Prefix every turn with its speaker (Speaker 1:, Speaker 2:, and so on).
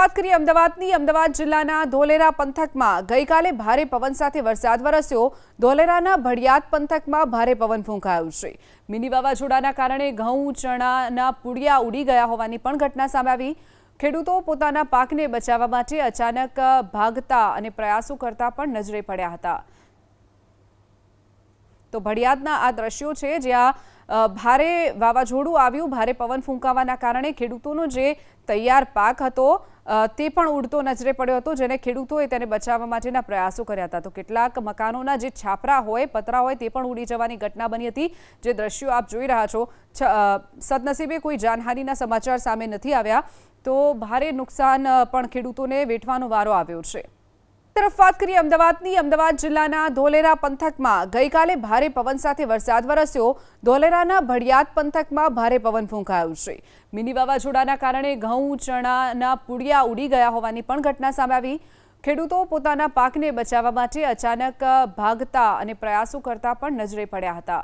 Speaker 1: વાત કરીએ અમદાવાદની અમદાવાદ જિલ્લાના ધોલેરા પંથકમાં ગઈકાલે ભારે પવન સાથે વરસાદ વરસ્યો। ધોલેરાના ભડિયાદ પંથકમાં ભારે પવન ફૂંકાયો છે। મિની વાવાઝોડાના કારણે ઘઉં ચણાના પૂડિયા ઉડી ગયા હોવાની પણ ઘટના સામે આવી। ખેડૂતો પોતાના પાકને બચાવવા માટે અચાનક ભાગતા અને પ્રયાસો કરતા પણ નજરે પડ્યા હતા। તો ભડિયાદના આ દ્રશ્યો છે જ્યાં ભારે વાવાઝોડું આવ્યું। ભારે પવન ફૂંકાવાના કારણે ખેડૂતોનો જે તૈયાર પાક હતો તે પણ ઉડતો નજરે પડ્યો હતો, જેને ખેડૂતોએ તેને બચાવવા માટેના પ્રયાસો કર્યા હતા। તો કેટલાક મકાનોના જે છાપરા હોય, પતરા હોય, તે પણ ઉડી જવાની ઘટના બની હતી। જે દ્રશ્યો આપ જોઈ રહ્યા છો, સદનસીબે કોઈ જાનહાનિના સમાચાર સામે નથી આવ્યા। તો ભારે નુકસાન પણ ખેડૂતોને વેઠવાનો વારો આવ્યો છે। તરફ વાત કરીએ અમદાવાદની અમદાવાદ જિલ્લાના ધોલેરા પંથકમાં ગઈકાલે ભારે પવન સાથે વરસાદ વરસ્યો। ધોલેરાના ભડિયાદ પંથકમાં ભારે પવન ફૂંકાયો છે। મિની વાવાઝોડાના કારણે ઘઉં ચણાના પૂડિયા ઉડી ગયા હોવાની પણ ઘટના સામે આવી। ખેડૂતો પોતાના પાકને બચાવવા માટે અચાનક ભાગતા અને પ્રયાસો કરતા પણ નજરે પડ્યા હતા।